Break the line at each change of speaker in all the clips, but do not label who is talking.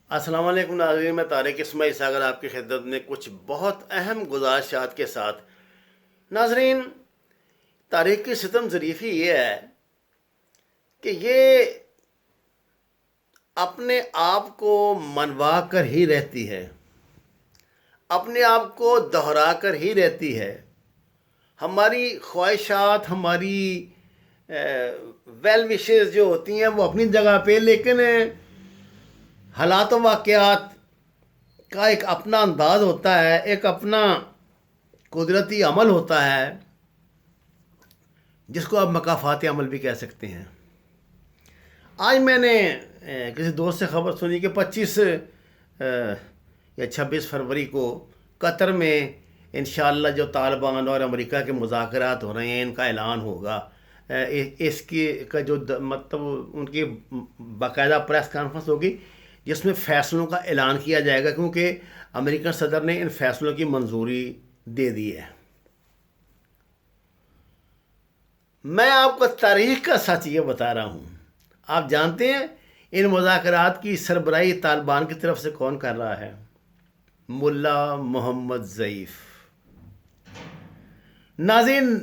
السلام علیکم ناظرین، میں طارق اسماعیل ساگر آپ کی خدمت میں کچھ بہت اہم گزارشات کے ساتھ۔ ناظرین، تاریخ کی ستم ظریفی یہ ہے کہ یہ اپنے آپ کو منوا کر ہی رہتی ہے، اپنے آپ کو دہرا کر ہی رہتی ہے۔ ہماری خواہشات، ہماری ویل وشز جو ہوتی ہیں وہ اپنی جگہ پہ، لیکن حالات و واقعات کا ایک اپنا انداز ہوتا ہے، ایک اپنا قدرتی عمل ہوتا ہے جس کو آپ مکافات عمل بھی کہہ سکتے ہیں۔ آج میں نے کسی دوست سے خبر سنی کہ 25 یا 26 فروری کو قطر میں انشاءاللہ جو طالبان اور امریکہ کے مذاکرات ہو رہے ہیں ان کا اعلان ہوگا۔ اس کی کا جو مطلب ان کی باقاعدہ پریس کانفرنس ہوگی جس میں فیصلوں کا اعلان کیا جائے گا، کیونکہ امریکن صدر نے ان فیصلوں کی منظوری دے دی ہے۔ میں آپ کو تاریخ کا سچ یہ بتا رہا ہوں۔ آپ جانتے ہیں ان مذاکرات کی سربراہی طالبان کی طرف سے کون کر رہا ہے؟ ملا محمد ضعیف۔ ناظرین،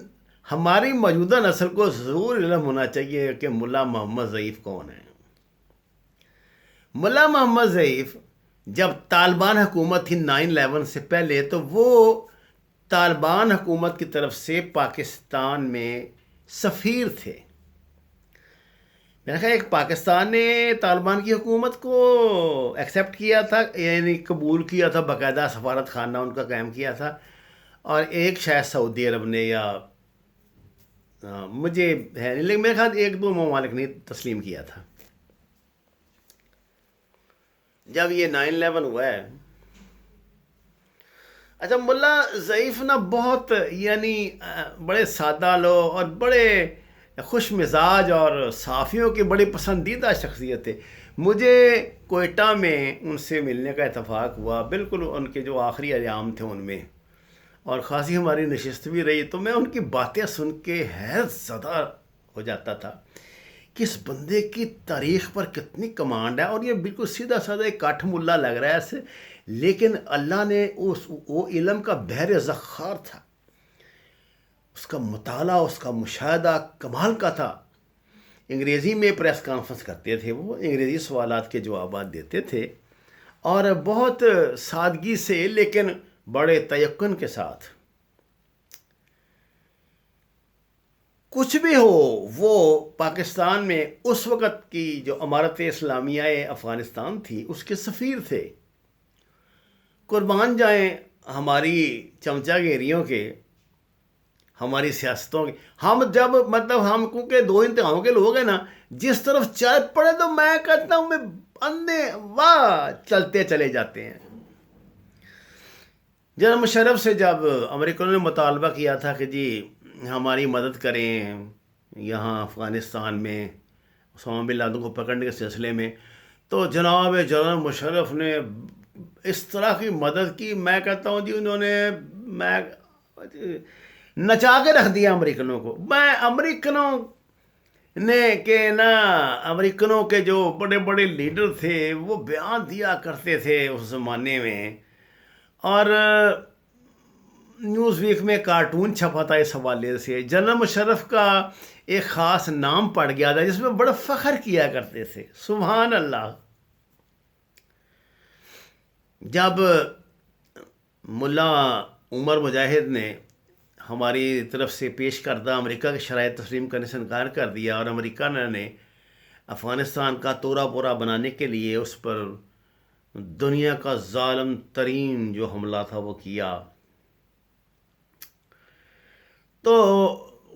ہماری موجودہ نسل کو ضرور علم ہونا چاہیے کہ ملا محمد ضعیف کون ہے۔ ملا محمد ضعیف جب طالبان حکومت تھی 9/11 سے پہلے، تو وہ طالبان حکومت کی طرف سے پاکستان میں سفیر تھے۔ میرا خیال ایک پاکستان نے طالبان کی حکومت کو ایکسیپٹ کیا تھا، یعنی قبول کیا تھا، باقاعدہ سفارت خانہ ان کا قائم کیا تھا، اور ایک شاید سعودی عرب نے، یا مجھے ہے نہیں، لیکن میرے خیال 1-2 ممالک نے تسلیم کیا تھا۔ جب یہ 9/11 ہوا ہے، اچھا، ملا ضعیف نا بہت یعنی بڑے سادہ لوگ اور بڑے خوش مزاج اور صحافیوں کی بڑی پسندیدہ شخصیت تھے۔ مجھے کوئٹہ میں ان سے ملنے کا اتفاق ہوا، بالکل ان کے جو آخری ایام تھے ان میں، اور خاصی ہماری نشست بھی رہی، تو میں ان کی باتیں سن کے حیرت زدہ ہو جاتا تھا کہ اس بندے کی تاریخ پر کتنی کمانڈ ہے، اور یہ بالکل سیدھا سادہ ایک کاٹھ ملا لگ رہا ہے ایسے، لیکن اللہ نے وہ علم کا بحر ذخار تھا، اس کا مطالعہ، اس کا مشاہدہ کمال کا تھا۔ انگریزی میں پریس کانفرنس کرتے تھے، وہ انگریزی سوالات کے جوابات دیتے تھے، اور بہت سادگی سے لیکن بڑے تیقن کے ساتھ۔ کچھ بھی ہو، وہ پاکستان میں اس وقت کی جو امارت اسلامیہ افغانستان تھی اس کے سفیر تھے۔ قربان جائیں ہماری چمچہ گیریوں کے، ہماری سیاستوں کے۔ ہم جب ہم کیونکہ 2 انتہاؤں کے لوگ ہیں نا، جس طرف چل پڑے تو میں کہتا ہوں میں اندھے واہ چلتے چلے جاتے ہیں۔ جنرل مشرف سے جب امریکنوں نے مطالبہ کیا تھا کہ جی ہماری مدد کریں یہاں افغانستان میں اسامہ بن لادن کو پکڑنے کے سلسلے میں، تو جناب جنرل مشرف نے اس طرح کی مدد کی، میں کہتا ہوں جی انہوں نے نچا کے رکھ دیا امریکنوں کو۔ میں امریکنوں نے کہ نا، امریکنوں کے جو بڑے بڑے لیڈر تھے وہ بیان دیا کرتے تھے اس زمانے میں، اور نیوز ویک میں کارٹون چھپا تھا اس حوالے سے۔ جنرل مشرف کا ایک خاص نام پڑ گیا تھا جس میں بڑا فخر کیا کرتے تھے۔ سبحان اللہ۔ جب ملا عمر مجاہد نے ہماری طرف سے پیش کردہ امریکہ کی شرائط تسلیم کرنے سے انکار کر دیا، اور امریکہ نے افغانستان کا تورا پورا بنانے کے لیے اس پر دنیا کا ظالم ترین جو حملہ تھا وہ کیا، تو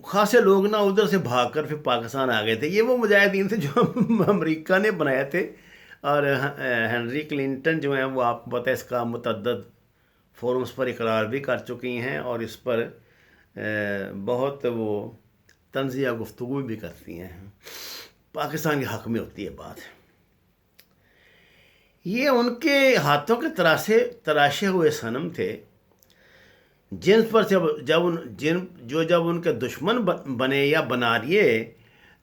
خاصے لوگ نا ادھر سے بھاگ کر پھر پاکستان آ گئے تھے۔ یہ وہ مجاہدین تھے جو امریکہ نے بنائے تھے، اور ہنری کلنٹن جو ہیں وہ آپ کو پتہ ہے اس کا متعدد فورمز پر اقرار بھی کر چکی ہیں، اور اس پر بہت وہ طنزیہ گفتگو بھی کرتی ہیں۔ پاکستان کے حق میں ہوتی ہے بات۔ یہ ان کے ہاتھوں کے تراشے ہوئے صنم تھے، جن پر جب ان کے دشمن بنے یا بنا لیے،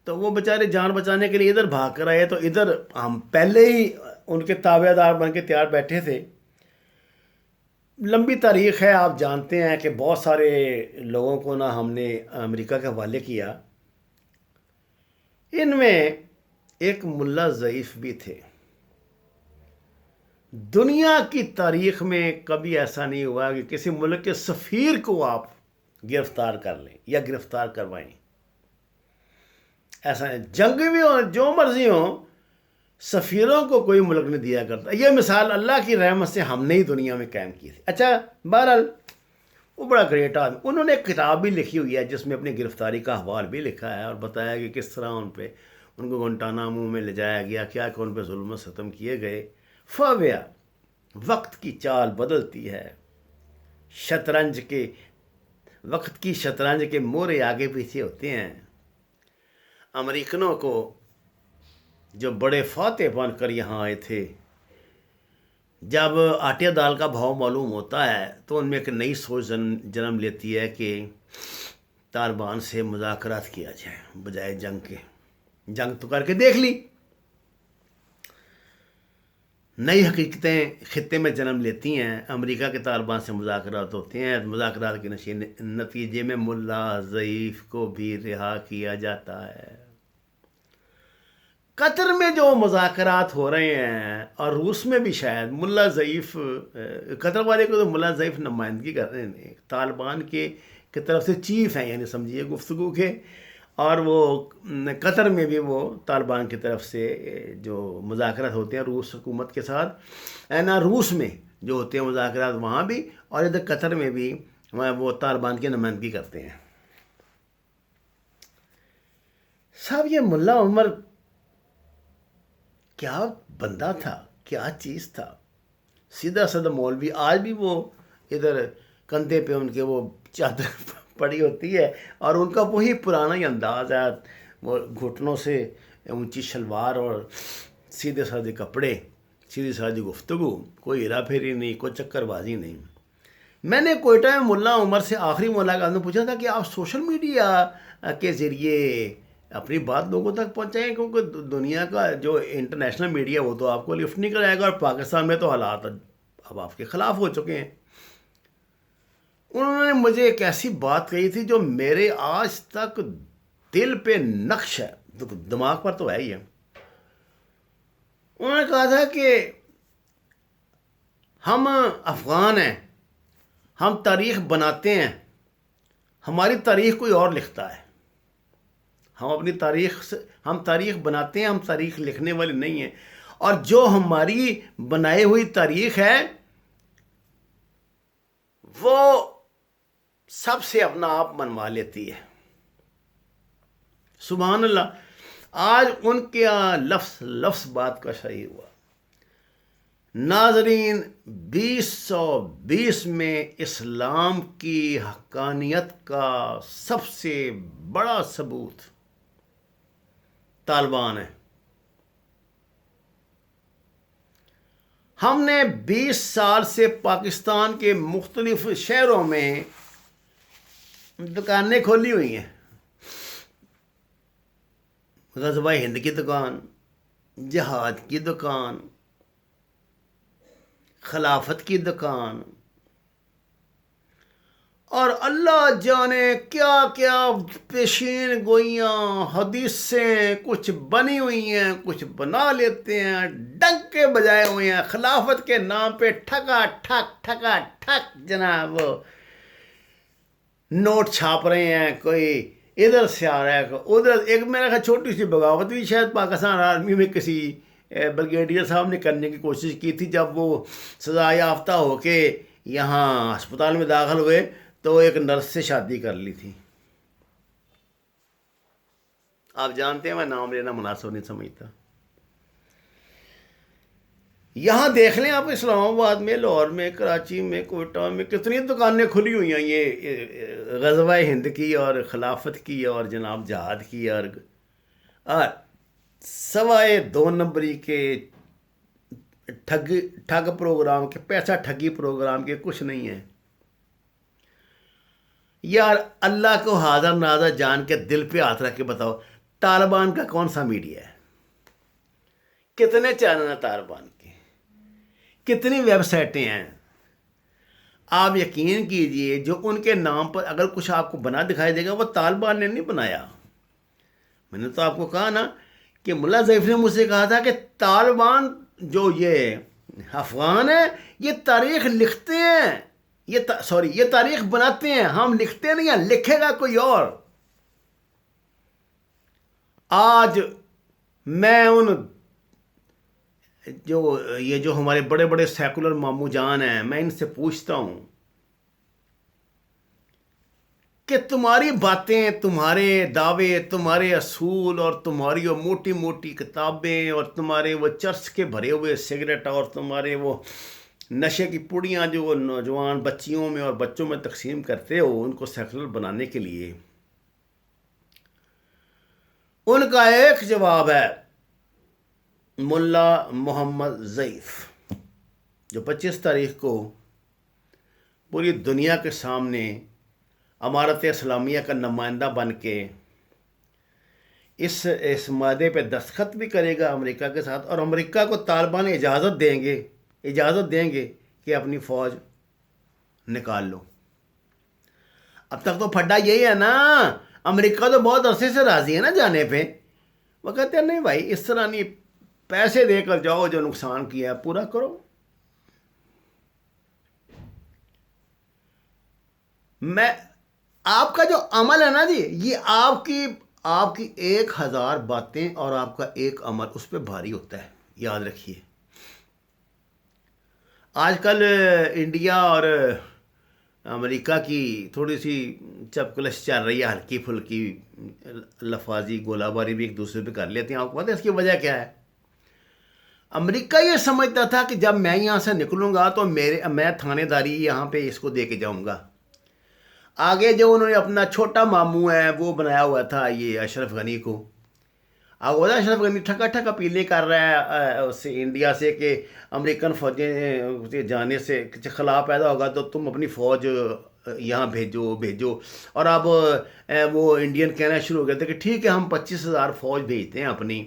تو وہ بیچارے جان بچانے کے لیے ادھر بھاگ کر آئے، تو ادھر ہم پہلے ہی ان کے تابع دار بن کے تیار بیٹھے تھے. لمبی تاریخ ہے، آپ جانتے ہیں کہ بہت سارے لوگوں کو نا ہم نے امریکہ کے حوالے کیا. ان میں ایک ملا ضعیف بھی تھے. دنیا کی تاریخ میں کبھی ایسا نہیں ہوا کہ کسی ملک کے سفیر کو آپ گرفتار کر لیں یا گرفتار کروائیں. ایسا ہے، جنگ بھی ہو جو مرضی ہو، سفیروں کو کوئی ملک نہیں دیا کرتا. یہ مثال اللہ کی رحمت سے ہم نے ہی دنیا میں قائم کی تھی. اچھا، بہرحال وہ بڑا گریٹ آدمی. انہوں نے ایک کتاب بھی لکھی ہوئی ہے جس میں اپنی گرفتاری کا احوال بھی لکھا ہے اور بتایا کہ کس طرح ان کو گوانتانامو میں لے جایا گیا، کیا کہ ان پہ ظلم و ستم کیے گئے. فاویا وقت کی چال بدلتی ہے، وقت کی شطرنج کے مورے آگے پیچھے ہوتے ہیں. امریکنوں کو جو بڑے فاتح بن کر یہاں آئے تھے، جب آٹے دال کا بھاؤ معلوم ہوتا ہے تو ان میں ایک نئی سوچ جنم لیتی ہے کہ طالبان سے مذاکرات کیا جائے بجائے جنگ کے. جنگ تو کر کے دیکھ لی. نئی حقیقتیں خطے میں جنم لیتی ہیں. امریکہ کے طالبان سے مذاکرات ہوتے ہیں. مذاکرات کے نتیجے میں ملا ضعیف کو بھی رہا کیا جاتا ہے. قطر میں جو مذاکرات ہو رہے ہیں اور روس میں بھی شاید ملا ضعیف، قطر والے کو تو ملا ضعیف نمائندگی کر رہے ہیں، طالبان کی طرف سے چیف ہیں، یعنی سمجھیے گفتگو کے. اور وہ قطر میں بھی وہ طالبان کی طرف سے جو مذاکرات ہوتے ہیں روس حکومت کے ساتھ، روس میں جو ہوتے ہیں مذاکرات وہاں بھی، اور ادھر قطر میں بھی وہ طالبان کی نمائندگی کرتے ہیں. صاحب یہ ملا عمر کیا بندہ تھا، کیا چیز تھا. سیدھا سادہ مولوی. آج بھی وہ ادھر کندھے پہ ان کے وہ چادر پڑی ہوتی ہے اور ان کا وہی پرانا ہی انداز ہے. وہ گھٹنوں سے اونچی شلوار اور سیدھے سادے کپڑے، سیدھی سادی گفتگو، کوئی ہیرا پھیری نہیں، کوئی چکر بازی نہیں. میں نے کوئٹہ میں ملا عمر سے آخری ملاقات میں پوچھا تھا کہ آپ سوشل میڈیا کے ذریعے اپنی بات لوگوں تک پہنچائیں، کیونکہ دنیا کا جو انٹرنیشنل میڈیا وہ تو آپ کو لفٹ نہیں کرائے گا، اور پاکستان میں تو حالات اب آپ کے خلاف ہو چکے ہیں. انہوں نے مجھے ایک ایسی بات کہی تھی جو میرے آج تک دل پہ نقش ہے، دماغ پر تو ہے ہی ہے. انہوں نے کہا تھا کہ ہم افغان ہیں، ہم تاریخ بناتے ہیں، ہماری تاریخ کوئی اور لکھتا ہے. ہم تاریخ بناتے ہیں، ہم تاریخ لکھنے والے نہیں ہیں. اور جو ہماری بنائی ہوئی تاریخ ہے وہ سب سے اپنا آپ منوا لیتی ہے. سبحان اللہ. آج ان کے لفظ بات کا صحیح ہوا. ناظرین، 2020 میں اسلام کی حقانیت کا سب سے بڑا ثبوت طالبان ہے. ہم نے 20 سال سے پاکستان کے مختلف شہروں میں دکانیں کھولی ہوئی ہیں. غزوہ ہند کی دکان، جہاد کی دکان، خلافت کی دکان، اور اللہ جانے کیا کیا پیشین گوئیاں حدیثیں کچھ بنی ہوئی ہیں، کچھ بنا لیتے ہیں، ڈنکے بجائے ہوئے ہیں خلافت کے نام پہ. ٹھکا ٹھک جناب نوٹ چھاپ رہے ہیں. کوئی ادھر سے آ رہا ہے، ادھر. ایک میرا خیال چھوٹی سی بغاوت بھی شاید پاکستان آرمی میں کسی بریگیڈیئر صاحب نے کرنے کی کوشش کی تھی. جب وہ سزا یافتہ ہو کے یہاں ہسپتال میں داخل ہوئے تو ایک نرس سے شادی کر لی تھی. آپ جانتے ہیں میں نام لینا مناسب نہیں سمجھتا. یہاں دیکھ لیں آپ، اسلام آباد میں، لاہور میں، کراچی میں، کوئٹہ میں کتنی دکانیں کھلی ہوئی ہیں یہ غزوہ ہند کی اور خلافت کی اور جناب جہاد کی، اور سوائے 2 نمبری کے ٹھگ پروگرام کے، پیسہ ٹھگی پروگرام کے کچھ نہیں ہے. یار اللہ کو حاضر ناظر جان کے دل پہ ہاتھ رکھ کے بتاؤ، طالبان کا کون سا میڈیا ہے؟ کتنے چینل ہیں طالبان کے؟ کتنی ویب سائٹیں ہیں. آپ یقین کیجئے جو ان کے نام پر اگر کچھ آپ کو بنا دکھائی دے گا وہ طالبان نے نہیں بنایا. میں نے تو آپ کو کہا نا کہ ملا ضعیف نے مجھ سے کہا تھا کہ طالبان جو یہ افغان ہیں یہ تاریخ لکھتے ہیں، یہ تاریخ بناتے ہیں، ہم لکھتے نہیں ہیں، لکھے گا کوئی اور. آج میں ان جو ہمارے بڑے بڑے سیکولر ماموں جان ہیں، میں ان سے پوچھتا ہوں کہ تمہاری باتیں، تمہارے دعوے، تمہارے اصول اور تمہاری وہ موٹی موٹی کتابیں اور تمہارے وہ چرس کے بھرے ہوئے سگریٹ اور تمہارے وہ نشے کی پوڑیاں جو نوجوان بچیوں میں اور بچوں میں تقسیم کرتے ہو ان کو سیکولر بنانے کے لیے، ان کا ایک جواب ہے ملا محمد ضعیف جو 25 تاریخ کو پوری دنیا کے سامنے امارت اسلامیہ کا نمائندہ بن کے اس معاہدے پہ دستخط بھی کرے گا امریکہ کے ساتھ، اور امریکہ کو طالبان اجازت دیں گے کہ اپنی فوج نکال لو. اب تک تو پھڈا یہی ہے نا، امریکہ تو بہت عرصے سے راضی ہے نا جانے پہ. وہ کہتے ہیں نہیں بھائی اس طرح نہیں، پیسے دے کر جاؤ، جو نقصان کیا ہے پورا کرو. میں آپ کا جو عمل ہے نا جی، یہ آپ کی 1000 باتیں اور آپ کا ایک عمل اس پہ بھاری ہوتا ہے، یاد رکھیے. آج کل انڈیا اور امریکہ کی تھوڑی سی چپکلش چل رہی ہے، ہلکی پھلکی لفاظی گولہ باری بھی ایک دوسرے پہ کر لیتے ہیں. آپ کو پتہ ہے اس کی وجہ کیا ہے؟ امریکہ یہ سمجھتا تھا کہ جب میں یہاں سے نکلوں گا تو میں تھانے داری یہاں پہ اس کو دے کے جاؤں گا. آگے جو انہوں نے اپنا چھوٹا ماموں ہے وہ بنایا ہوا تھا یہ اشرف غنی کو. اب اشرف غنی ٹھکا اپیلیں کر رہا ہے اس سے انڈیا سے کہ امریکن فوجیں جانے سے خلا پیدا ہوگا تو تم اپنی فوج یہاں بھیجو. اور اب وہ انڈین کہنا شروع ہو گیا تھا کہ ٹھیک ہے ہم 25,000 فوج بھیجتے ہیں اپنی.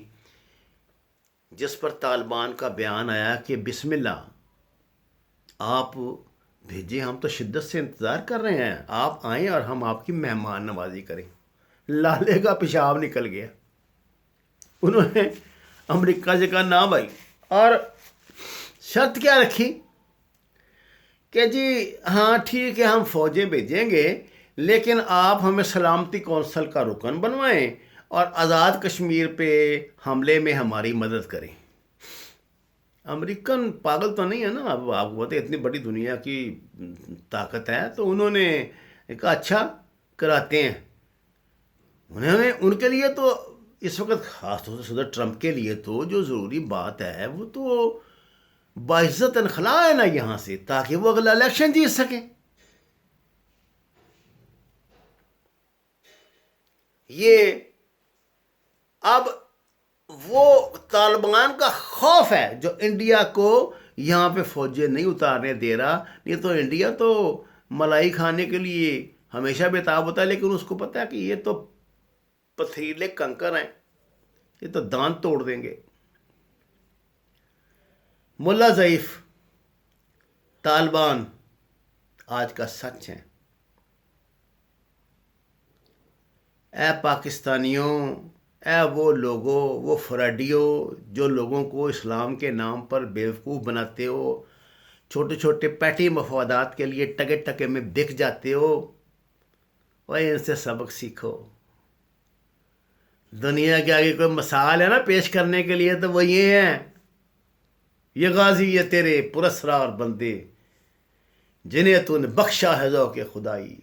جس پر طالبان کا بیان آیا کہ بسم اللہ آپ بھیجیں، ہم تو شدت سے انتظار کر رہے ہیں، آپ آئیں اور ہم آپ کی مہمان نوازی کریں. لالے کا پیشاب نکل گیا. انہوں نے امریکہ سے کہا نہ بھائی، اور شرط کیا رکھی کہ جی ہاں ٹھیک ہے ہم فوجیں بھیجیں گے لیکن آپ ہمیں سلامتی کونسل کا رکن بنوائیں اور آزاد کشمیر پہ حملے میں ہماری مدد کریں. امریکن پاگل تو نہیں ہے نا، اب آپ کو پتہ ہے اتنی بڑی دنیا کی طاقت ہے، تو انہوں نے کہا اچھا کراتے ہیں. ان کے لیے تو اس وقت خاص طور سے صدر ٹرمپ کے لیے تو جو ضروری بات ہے وہ تو باعزت انخلا ہے نا یہاں سے، تاکہ وہ اگلا الیکشن جیت سکیں. یہ اب وہ طالبان کا خوف ہے جو انڈیا کو یہاں پہ فوجیں نہیں اتارنے دے رہا. نہیں تو انڈیا تو ملائی کھانے کے لیے ہمیشہ بےتاب ہوتا ہے، لیکن اس کو پتہ ہے کہ یہ تو پتھریلے کنکر ہیں، یہ تو دانت توڑ دیں گے. ملا ضعیف طالبان آج کا سچ ہے. اے پاکستانیوں، اے وہ لوگوں، وہ فراڈیوں جو لوگوں کو اسلام کے نام پر بیوقوف بناتے ہو، چھوٹے چھوٹے پیٹی مفادات کے لیے ٹکے ٹکے میں بک جاتے ہو، وہ ان سے سبق سیکھو. دنیا کے آگے کوئی مثال ہے نا پیش کرنے کے لیے تو وہ یہ ہیں، یہ غازی یہ تیرے پراسرار بندے جنہیں تو نے بخشا ہے ذوق خدائی.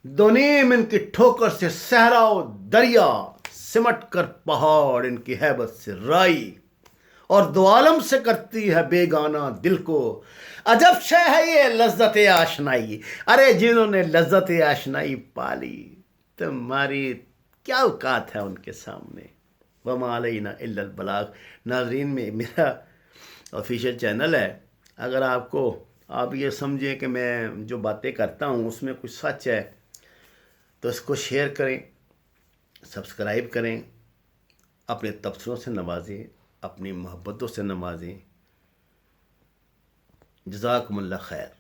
دونیم ان کی ٹھوکر سے صحرا و دریا، سمٹ کر پہاڑ ان کی ہیبت سے رائی، اور دو عالم سے کرتی ہے بیگانہ دل کو عجب شے ہے یہ لذت آشنائی. ارے جنہوں نے لذت آشنائی پالی تمہاری کیا اوقات ہے ان کے سامنے. وما علینا الا البلاغ. ناظرین، میں میرا آفیشیل چینل ہے، اگر آپ یہ سمجھیں کہ میں جو باتیں کرتا ہوں اس میں کچھ سچ ہے تو اس کو شیئر کریں، سبسکرائب کریں، اپنے تبصروں سے نوازیں، اپنی محبتوں سے نوازیں. جزاکم اللہ خیر.